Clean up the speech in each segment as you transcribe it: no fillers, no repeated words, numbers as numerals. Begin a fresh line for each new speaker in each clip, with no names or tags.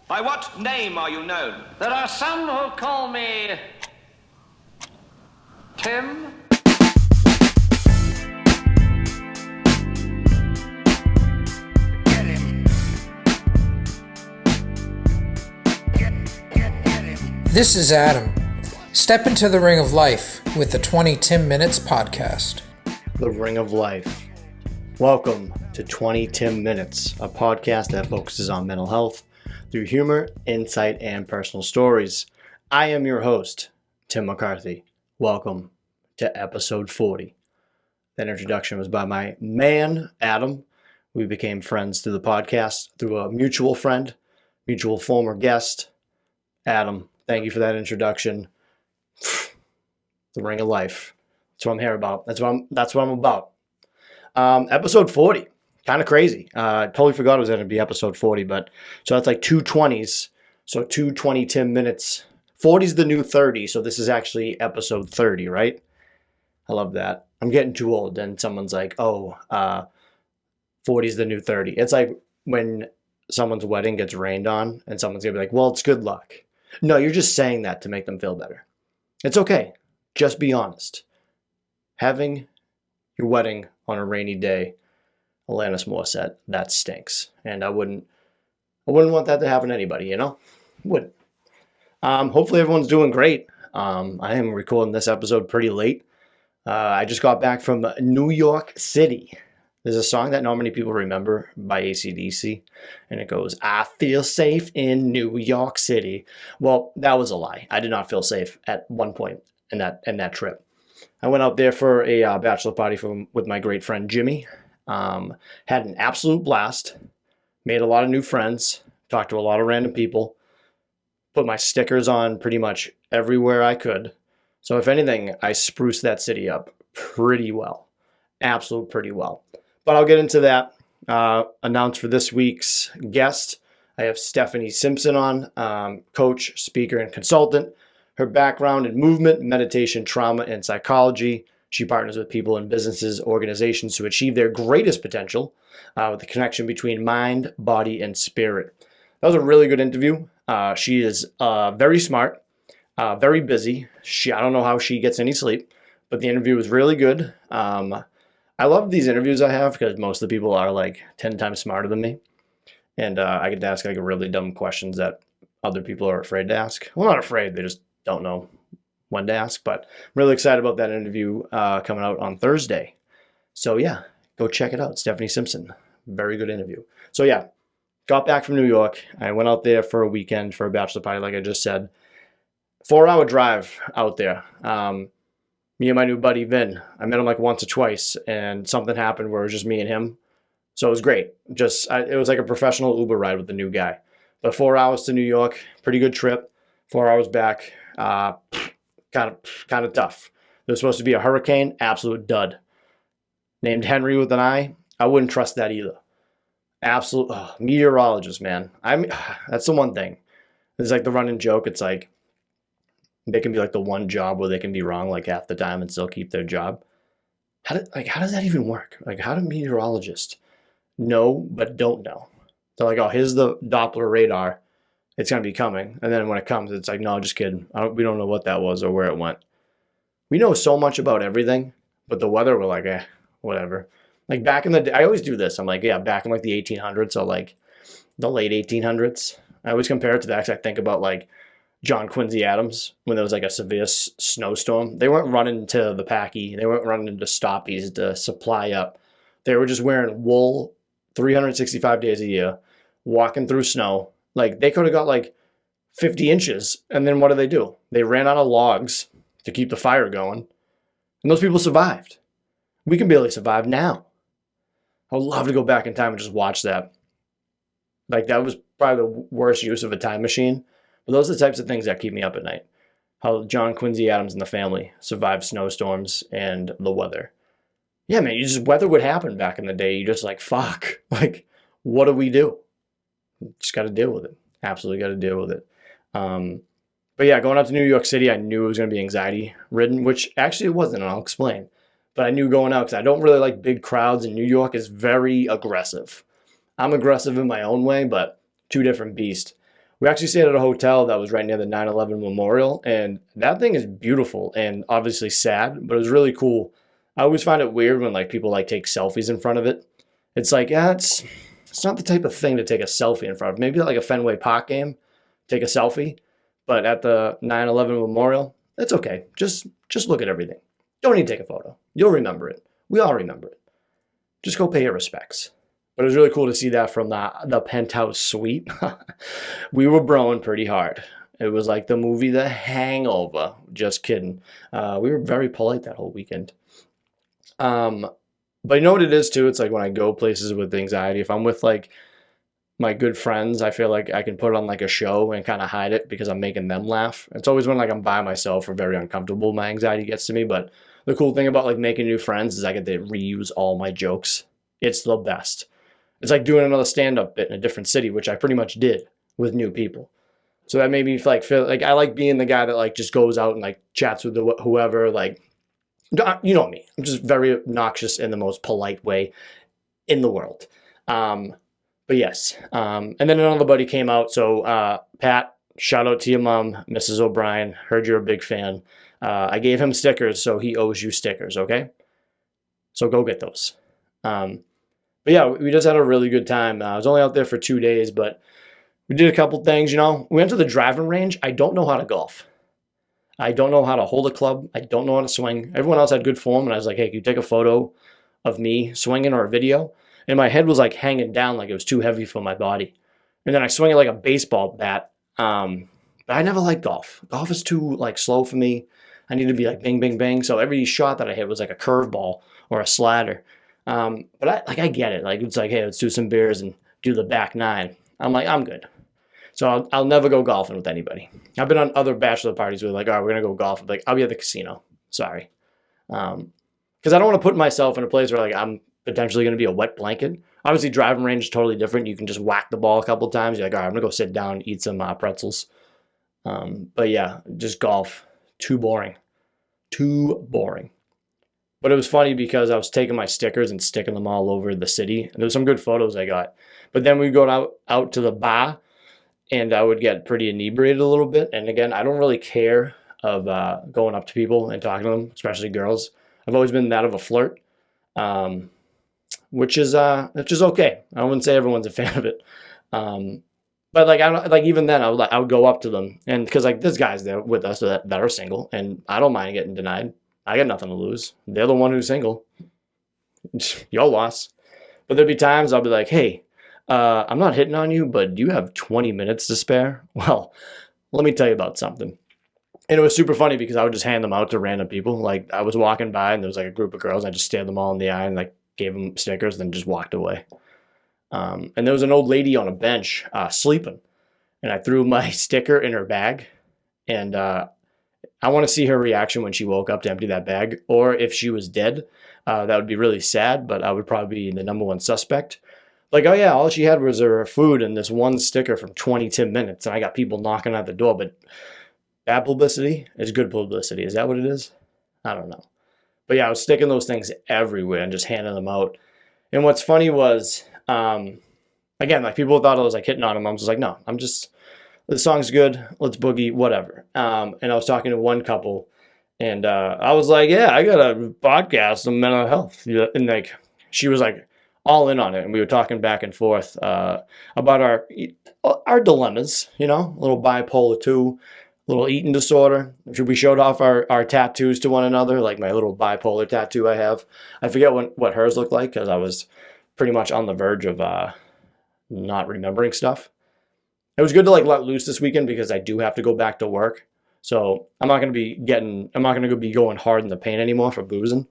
By what name are you known?
There are some who call me Tim.
Get him. Get him.
This is Adam. Step into the ring of life with the 20 Tim Minutes podcast.
The Ring of Life. Welcome to 20 Tim Minutes, a podcast that focuses on mental health through humor, insight, and personal stories. I am your host, Tim McCarthy. Welcome to episode 40. That introduction was by my man, Adam. We became friends through the podcast, through a mutual friend, mutual former guest. Adam, thank you for that introduction. The Ring of Life. That's what I'm here about. That's what I'm about. Episode 40. Kind of crazy. Totally forgot it was going to be episode 40, but so that's like two 20s. So 20 Tim minutes. 40 is the new 30, so this is actually episode 30, right? I love that. I'm getting too old. Then someone's like, 40 is the new 30. It's like when someone's wedding gets rained on and someone's going to be like, well, it's good luck. No, you're just saying that to make them feel better. It's okay. Just be honest. Having your wedding on a rainy day, Alanis Morissette, that stinks. And I wouldn't want that to happen to anybody, you know? Wouldn't. Hopefully everyone's doing great. I am recording this episode pretty late. I just got back from New York City. There's a song that not many people remember by AC/DC, and it goes, I feel safe in New York City. Well, that was a lie. I did not feel safe at one point in that trip. I went out there for a bachelor party with my great friend Jimmy. Had an absolute blast. Made a lot of new friends. Talked to a lot of random people. Put my stickers on pretty much everywhere I could. So if anything, I spruced that city up pretty well. Absolute pretty well. But I'll get into that. Announced for this week's guest, I have Stephanie Simpson on, coach, speaker, and consultant. Her background in movement, meditation, trauma, and psychology. She partners with people and businesses, organizations to achieve their greatest potential with the connection between mind, body, and spirit. That was a really good interview. She is very smart, very busy. I don't know how she gets any sleep, but the interview was really good. I love these interviews I have because most of the people are like 10 times smarter than me. And I get to ask like really dumb questions that other people are afraid to ask. Well, not afraid, they just don't know when to ask, but I'm really excited about that interview coming out on Thursday. So yeah, go check it out. Stephanie Simpson. Very good interview. So yeah, got back from New York. I went out there for a weekend for a bachelor party, like I just said. 4-hour drive out there. Me and my new buddy Vin. I met him like once or twice, and something happened where it was just me and him. So it was great. It was like a professional Uber ride with the new guy. But 4 hours to New York, pretty good trip. 4 hours back. Kind of tough. There's supposed to be a hurricane, absolute dud. Named Henry with an I. I wouldn't trust that either. Absolute meteorologist, man. That's the one thing. It's like the running joke. It's like they can be like the one job where they can be wrong like half the time and still keep their job. How does that even work? Like, how do meteorologists know but don't know? They're like, oh, here's the Doppler radar. It's going to be coming. And then when it comes, it's like, no, just kidding. We don't know what that was or where it went. We know so much about everything, but the weather, we're like, whatever. Like back in the day, I always do this. I'm like, yeah, back in like the 1800s or like the late 1800s. I always compare it to that because I think about like John Quincy Adams when there was like a severe snowstorm. They weren't running to the Packy. They weren't running to Stoppies to supply up. They were just wearing wool 365 days a year, walking through snow. Like, they could have got like 50 inches, and then what do? They ran out of logs to keep the fire going, and those people survived. We can barely survive now. I would love to go back in time and just watch that. Like, that was probably the worst use of a time machine, but those are the types of things that keep me up at night. How John Quincy Adams and the family survived snowstorms and the weather. Yeah, man, weather would happen back in the day. You just like, fuck. Like, what do we do? Just got to deal with it. Absolutely got to deal with it. But yeah, going out to New York City, I knew it was going to be anxiety ridden, which actually it wasn't, and I'll explain. But I knew going out because I don't really like big crowds, and New York is very aggressive. I'm aggressive in my own way, but two different beasts. We actually stayed at a hotel that was right near the 9/11 memorial, and that thing is beautiful and obviously sad, but it was really cool. I always find it weird when like people like take selfies in front of it. It's like, yeah, it's not the type of thing to take a selfie in front of. Maybe like a Fenway Park game, take a selfie, but at the 9/11 memorial, that's okay. Just look at everything. Don't need to take a photo. You'll remember it. We all remember it. Just go pay your respects. But it was really cool to see that from the penthouse suite. We were broing pretty hard. It was like the movie The Hangover. Just kidding. We were very polite that whole weekend. But you know what it is too? It's like when I go places with anxiety, if I'm with like my good friends, I feel like I can put on like a show and kind of hide it because I'm making them laugh. It's always when like I'm by myself or very uncomfortable, my anxiety gets to me. But the cool thing about like making new friends is I get to reuse all my jokes. It's the best. It's like doing another stand-up bit in a different city, which I pretty much did with new people. So that made me like feel like I like being the guy that like just goes out and like chats with whoever. Like, you know me. I'm just very obnoxious in the most polite way in the world. But yes. And then another buddy came out. So Pat, shout out to your mom, Mrs. O'Brien. Heard you're a big fan. I gave him stickers, so he owes you stickers. Okay. So go get those. But yeah, we just had a really good time. I was only out there for 2 days, but we did a couple things, you know. We went to the driving range. I don't know how to golf. I don't know how to hold a club. I don't know how to swing. Everyone else had good form, and I was like, hey, can you take a photo of me swinging or a video? And my head was like hanging down like it was too heavy for my body. And then I swing it like a baseball bat. But I never liked golf. Golf is too like slow for me. I need to be like bing, bing, bing. So every shot that I hit was like a curveball or a slider. But I get it. Like, it's like, hey, let's do some beers and do the back nine. I'm like, I'm good. So I'll never go golfing with anybody. I've been on other bachelor parties where like, all right, we're going to go golf. I'm like, I'll be at the casino. Sorry. Because I don't want to put myself in a place where like I'm potentially going to be a wet blanket. Obviously, driving range is totally different. You can just whack the ball a couple of times. You're like, all right, I'm going to go sit down and eat some pretzels. But yeah, just golf. Too boring. Too boring. But it was funny because I was taking my stickers and sticking them all over the city. And there was some good photos I got. But then we'd go out to the bar, and I would get pretty inebriated a little bit. And again, I don't really care of going up to people and talking to them, especially girls. I've always been that of a flirt, which is okay. I wouldn't say everyone's a fan of it. But like even then, I would go up to them, and because like there's guys there with us that are single, and I don't mind getting denied. I got nothing to lose. They're the one who's single. Your loss. But there'd be times I'll be like, hey, I'm not hitting on you, but do you have 20 minutes to spare? Well, let me tell you about something. And it was super funny because I would just hand them out to random people. Like I was walking by and there was like a group of girls. I just stared them all in the eye and like gave them stickers, then just walked away. And there was an old lady on a bench sleeping. And I threw my sticker in her bag. And I want to see her reaction when she woke up to empty that bag, or if she was dead. That would be really sad, but I would probably be the number one suspect. Like, oh yeah, all she had was her food and this one sticker from 10 minutes, and I got people knocking at the door. But bad publicity is good publicity. Is that what it is? I don't know. But yeah, I was sticking those things everywhere and just handing them out. And what's funny was, again, like people thought I was like hitting on them. I was like, no, the song's good. Let's boogie, whatever. And I was talking to one couple, and I was like, yeah, I got a podcast on mental health. And like, she was like all in on it. And we were talking back and forth about our dilemmas, you know, a little bipolar 2, a little eating disorder. We showed off our tattoos to one another, like my little bipolar tattoo I have. I forget what hers looked like because I was pretty much on the verge of not remembering stuff. It was good to like let loose this weekend because I do have to go back to work. So I'm not going to be going hard in the paint anymore for boozing.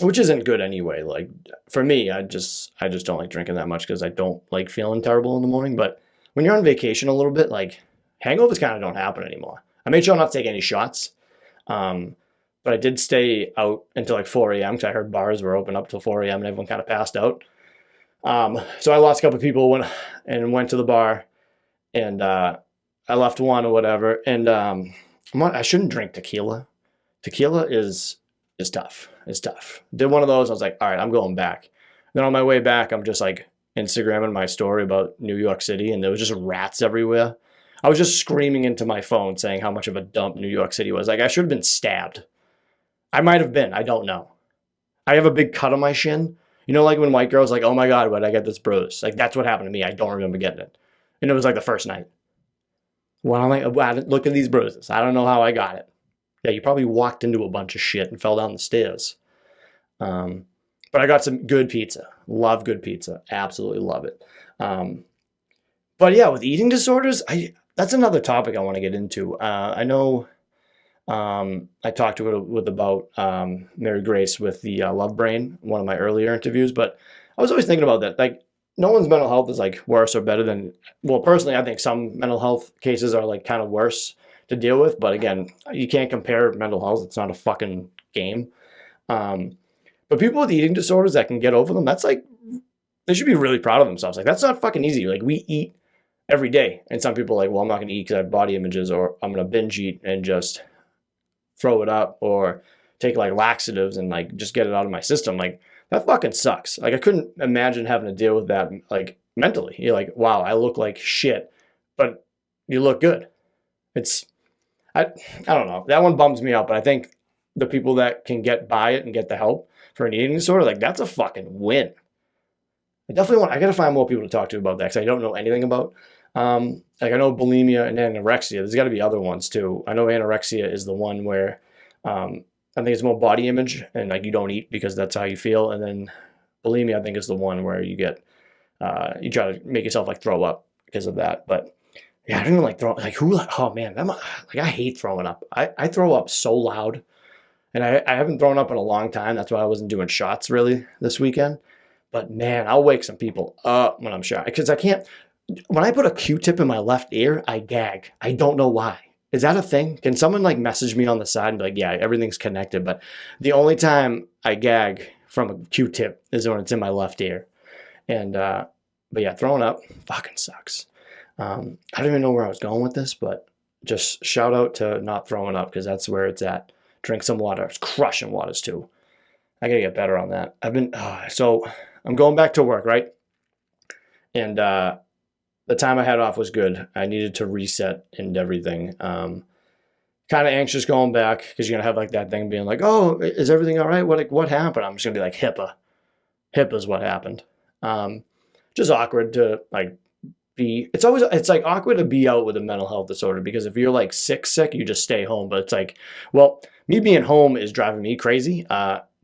Which isn't good anyway. Like for me, I just don't like drinking that much because I don't like feeling terrible in the morning. But when you're on vacation a little bit, like hangovers kind of don't happen anymore. I made sure not to take any shots. But I did stay out until like 4 a.m. because I heard bars were open up till 4 a.m. and everyone kind of passed out. So I lost a couple of people went to the bar, and I left one or whatever. And I shouldn't drink tequila. Tequila is tough. It's tough. Did one of those. I was like, all right, I'm going back. Then on my way back, I'm just like Instagram and my story about New York City, and there was just rats everywhere. I was just screaming into my phone saying how much of a dump New York City was. Like, I should have been stabbed. I might have been. I don't know. I have a big cut on my shin. You know, like when white girls like, oh my God, why did I get this bruise? Like, that's what happened to me. I don't remember getting it. And it was like the first night. Wow, look at these bruises. I don't know how I got it. Yeah, you probably walked into a bunch of shit and fell down the stairs. But I got some good pizza. Love good pizza. Absolutely love it. But yeah, with eating disorders, that's another topic I want to get into. I know I talked with about Mary Grace with the Love Brain, one of my earlier interviews, but I was always thinking about that. Like, no one's mental health is like worse or better than, well, personally, I think some mental health cases are like kind of worse to deal with. But again, you can't compare mental health. It's not a fucking game. But people with eating disorders that can get over them, that's like, they should be really proud of themselves. Like, that's not fucking easy. Like, we eat every day. And some people are like, well, I'm not going to eat because I have body images, or I'm going to binge eat and just throw it up, or take like laxatives and like just get it out of my system. Like, that fucking sucks. Like, I couldn't imagine having to deal with that, like, mentally. You're like, wow, I look like shit, but you look good. I don't know. That one bums me out, but I think the people that can get by it and get the help for an eating disorder, like, that's a fucking win. I gotta find more people to talk to about that, because I don't know anything about. Like, I know bulimia and anorexia. There's got to be other ones too. I know anorexia is the one where I think it's more body image, and like, you don't eat because that's how you feel. And then bulimia, I think, is the one where you get you try to make yourself like throw up because of that. But yeah, I don't even like throwing. Like, oh man, like, I hate throwing up. I throw up so loud, and I haven't thrown up in a long time. That's why I wasn't doing shots really this weekend. But man, I'll wake some people up when I'm shot, because I can't. When I put a Q-tip in my left ear, I gag. I don't know why. Is that a thing? Can someone like message me on the side and be like, yeah, everything's connected? But the only time I gag from a Q-tip is when it's in my left ear. And, but yeah, throwing up fucking sucks. I don't even know where I was going with this, but just shout out to not throwing up, because that's where it's at. Drink some water. It's crushing waters too. I gotta get better on that. So I'm going back to work, right? And, the time I had off was good. I needed to reset and everything. Kind of anxious going back, because you're going to have like that thing being like, oh, is everything all right? What happened? I'm just going to be like, HIPAA. HIPAA's what happened. Just awkward to like it's like awkward to be out with a mental health disorder, because if you're like sick, you just stay home. But it's like, well, me being home is driving me crazy.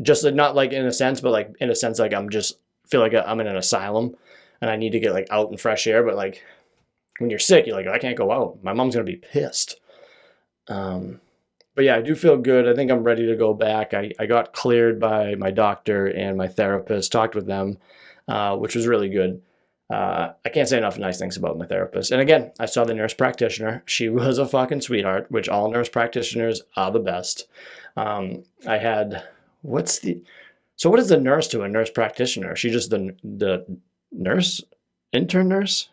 Just not like in a sense, but like in a sense, like I'm just feel like I'm in an asylum. And I need to get like out in fresh air. But like, when you're sick, you're like, I can't go out. My mom's going to be pissed. But yeah, I do feel good. I think I'm ready to go back. I got cleared by my doctor and my therapist, talked with them, which was really good. I can't say enough nice things about my therapist. And again, I saw the nurse practitioner. She was a fucking sweetheart, which all nurse practitioners are the best. So what is the nurse to a nurse practitioner? She just the nurse, intern nurse,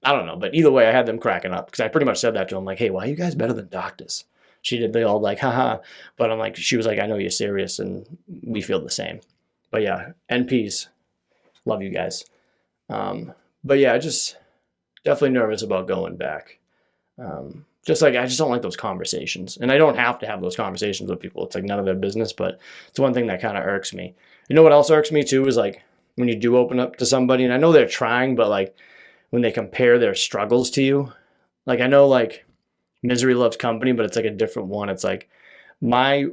I don't know, but either way, I had them cracking up, because I pretty much said that to them, like, hey, why are you guys better than doctors? They all like, haha, but I'm like, she was like, I know you're serious, and we feel the same. But yeah, NPs, love you guys. But yeah, just definitely nervous about going back. Just like, I just don't like those conversations, and I don't have to have those conversations with people. It's like none of their business, but it's one thing that kind of irks me. You know what else irks me too is like, when you do open up to somebody, and I know they're trying, but like when they compare their struggles to you, like, I know like misery loves company, but it's like a different one. It's like, my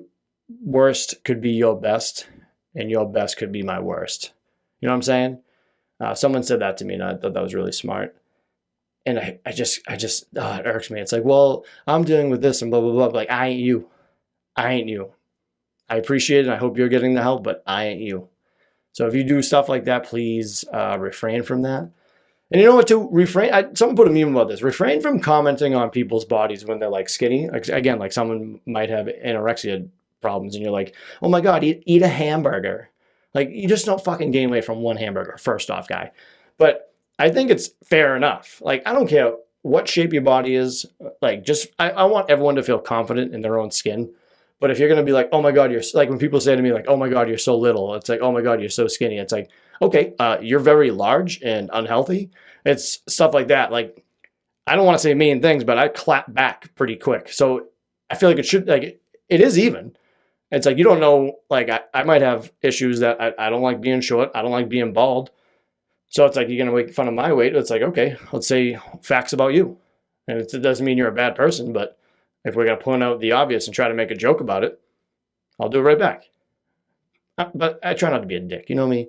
worst could be your best, and your best could be my worst. You know what I'm saying? Someone said that to me, and I thought that was really smart. And I just it irks me. It's like, well, I'm dealing with this and blah, blah, blah. Like, I ain't you. I appreciate it, and I hope you're getting the help, but I ain't you. So if you do stuff like that, please refrain from that. And you know what, too? Someone put a meme about this. Refrain from commenting on people's bodies when they're like skinny. Like, again, like someone might have anorexia problems, and you're like, oh my God, eat a hamburger. Like, you just don't fucking gain weight from one hamburger, first off, guy. But I think it's fair enough. Like, I don't care what shape your body is. Like, I want everyone to feel confident in their own skin. But if you're going to be like, oh my God, you're like, when people say to me like, oh my God, you're so little. It's like, oh my God, you're so skinny. It's like, okay, you're very large and unhealthy. It's stuff like that. Like, I don't want to say mean things, but I clap back pretty quick. So I feel like it should, like, it is even. It's like, you don't know, like, I might have issues that I don't like being short. I don't like being bald. So it's like, you're going to make fun of my weight. It's like, okay, let's say facts about you. And it doesn't mean you're a bad person, but if we're going to point out the obvious and try to make a joke about it, I'll do it right back. But I try not to be a dick. You know me?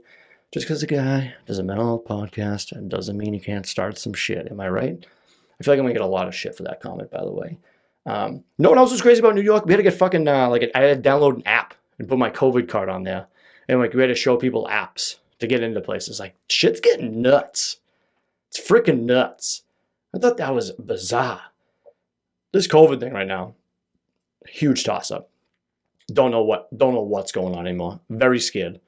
Just because a guy does a mental health podcast, it doesn't mean you can't start some shit. Am I right? I feel like I'm going to get a lot of shit for that comment, by the way. No one else was crazy about New York. We had to get fucking, I had to download an app and put my COVID card on there. And like, we had to show people apps to get into places. Like, shit's getting nuts. It's freaking nuts. I thought that was bizarre. This COVID thing right now, huge toss up. Don't know what's going on anymore. Very scared.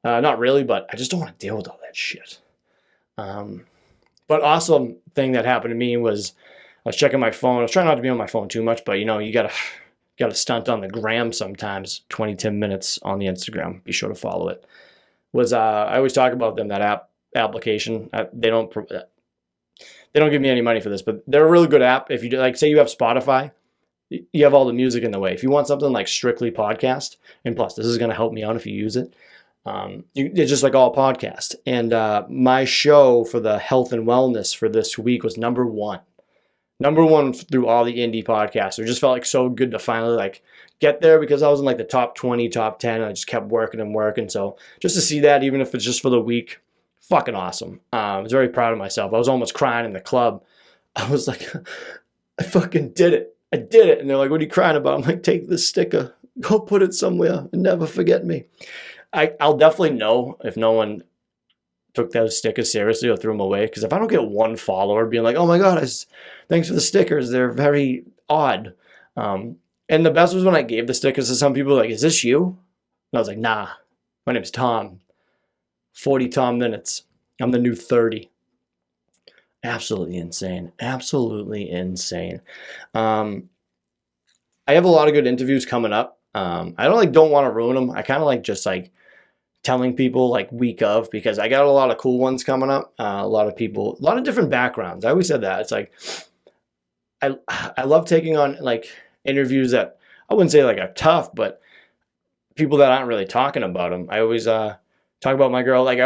Not really, but I just don't want to deal with all that shit. But awesome thing that happened to me was I was checking my phone. I was trying not to be on my phone too much, but you know, you gotta stunt on the gram sometimes. 10 minutes on the Instagram. Be sure to follow it. I always talk about them, that application. They don't give me any money for this, but they're a really good app. If you like, say you have Spotify, you have all the music in the way. If you want something like strictly podcast, and plus this is going to help me out if you use it. It's just like all podcasts. And my show for the health and wellness for this week was number one through all the indie podcasts. It just felt like so good to finally like get there, because I was in like the top 20, top 10. And I just kept working and working. So just to see that, even if it's just for the week, fucking awesome. I was very proud of myself. I was almost crying in the club. I was like, I fucking did it. I did it. And they're like, what are you crying about? I'm like, take this sticker, go put it somewhere and never forget me. I'll definitely know if no one took those stickers seriously or threw them away. Because if I don't get one follower being like, oh my God, thanks for the stickers, they're very odd. And the best was when I gave the stickers to some people, like, is this you? And I was like, nah, my name's Tom. 40 Tom minutes. I'm the new 30. Absolutely insane. Absolutely insane. I have a lot of good interviews coming up. I don't want to ruin them. I kind of like just like telling people like week of, because I got a lot of cool ones coming up. A lot of people, a lot of different backgrounds. I always said that. It's like, I love taking on like interviews that I wouldn't say like are tough, but people that aren't really talking about them. I always talk about my girl. Like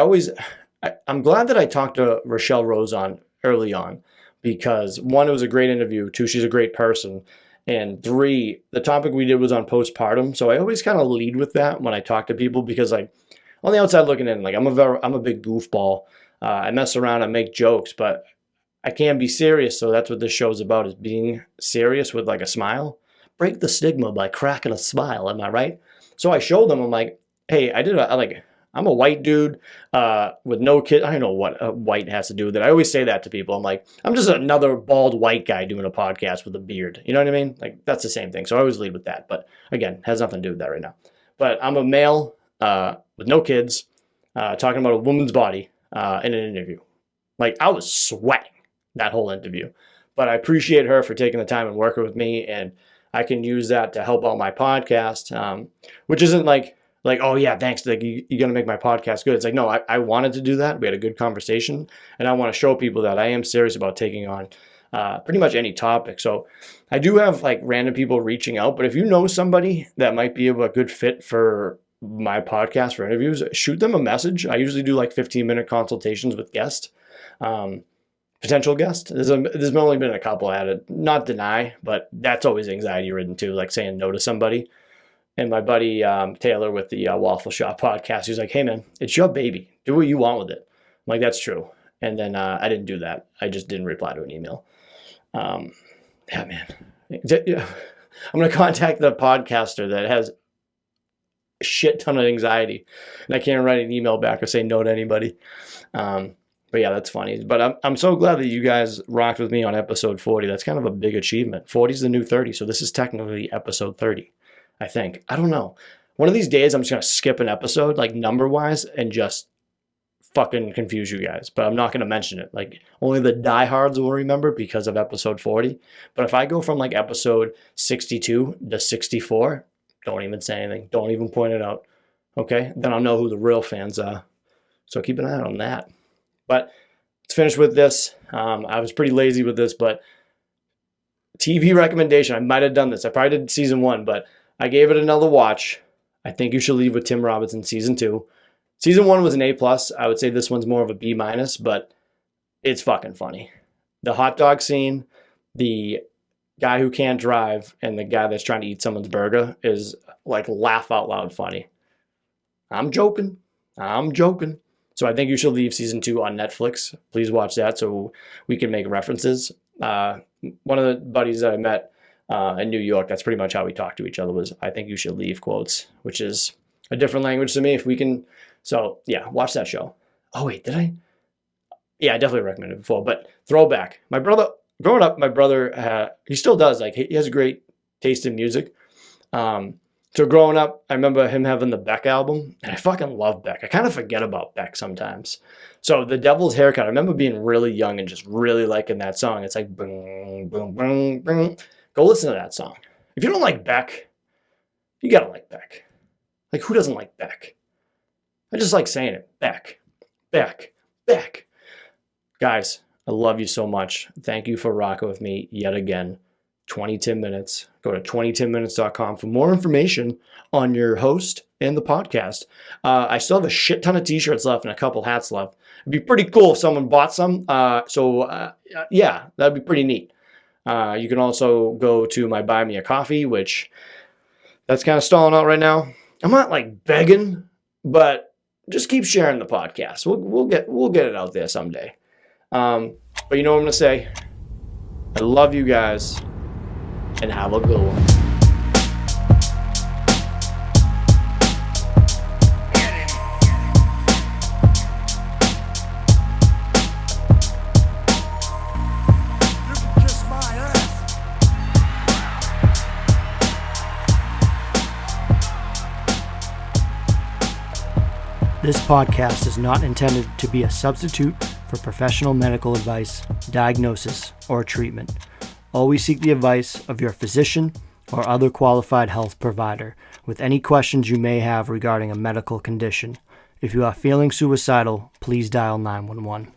I'm glad that I talked to Rochelle Rose on early on, because one, it was a great interview. Two, she's a great person. And three, the topic we did was on postpartum. So I always kind of lead with that when I talk to people, because like on the outside looking in, like I'm a big goofball. I mess around, I make jokes, but I can be serious. So that's what this show is about, is being serious with like a smile. Break the stigma by cracking a smile. Am I right? So I showed them, I'm like, hey, I'm a white dude with no kid. I don't know what white has to do with it. I always say that to people. I'm like, I'm just another bald white guy doing a podcast with a beard. You know what I mean? Like, that's the same thing. So I always lead with that. But again, has nothing to do with that right now. But I'm a male with no kids talking about a woman's body in an interview. Like, I was sweating that whole interview. But I appreciate her for taking the time and working with me. And I can use that to help out my podcast, which isn't like, oh yeah, thanks, like you're going to make my podcast good. It's like, no, I wanted to do that. We had a good conversation, and I want to show people that I am serious about taking on pretty much any topic. So I do have like random people reaching out, but if you know somebody that might be a good fit for my podcast for interviews, shoot them a message. I usually do like 15-minute consultations with guests, potential guests. There's only been a couple at it, not deny, but that's always anxiety ridden too, like saying no to somebody. And my buddy Taylor with the Waffle Shop podcast, he was like, hey man, it's your baby. Do what you want with it. I'm like, that's true. And then I didn't do that. I just didn't reply to an email. Yeah, man. I'm going to contact the podcaster that has a shit ton of anxiety, and I can't write an email back or say no to anybody. But yeah, that's funny. But I'm so glad that you guys rocked with me on episode 40. That's kind of a big achievement. 40 is the new 30. So this is technically episode 30. I think. I don't know. One of these days, I'm just going to skip an episode, like number-wise, and just fucking confuse you guys. But I'm not going to mention it. Like, only the diehards will remember because of episode 40. But if I go from, like, episode 62 to 64, don't even say anything. Don't even point it out. Okay? Then I'll know who the real fans are. So keep an eye out on that. But let's finish with this. I was pretty lazy with this, but TV recommendation. I might have done this. I probably did season 1, but I gave it another watch. I think you should leave with Tim Robinson season 2. Season 1 was an A+. I would say this one's more of a B-, but it's fucking funny. The hot dog scene, the guy who can't drive, and the guy that's trying to eat someone's burger is like laugh out loud funny. I'm joking. So I think you should leave season 2 on Netflix. Please watch that so we can make references. One of the buddies that I met in New York, that's pretty much how we talked to each other, was I think you should leave quotes, which is a different language to me. If we can, so yeah, watch that show. Oh wait, did I? Yeah, I definitely recommended it before, but throwback. My brother, growing up, my brother, he still does, like he has a great taste in music. So growing up, I remember him having the Beck album, and I fucking love Beck. I kind of forget about Beck sometimes. So The Devil's Haircut, I remember being really young and just really liking that song. It's like, boom, boom, boom, boom. Go listen to that song. If you don't like Beck, you gotta like Beck. Like, who doesn't like Beck? I just like saying it. Beck, Beck, Beck. Guys, I love you so much. Thank you for rocking with me yet again. 20 minutes. Go to 20minutes.com for more information on your host and the podcast. I still have a shit ton of t-shirts left and a couple hats left. It'd be pretty cool if someone bought some. Yeah, that'd be pretty neat. You can also go to my Buy Me a Coffee, which that's kind of stalling out right now. I'm not like begging, but just keep sharing the podcast. We'll get it out there someday. But you know what I'm gonna say? I love you guys. And have a good one.
Get him. You can kiss my ass.
This podcast is not intended to be a substitute for professional medical advice, diagnosis, or treatment. Always seek the advice of your physician or other qualified health provider with any questions you may have regarding a medical condition. If you are feeling suicidal, please dial 911.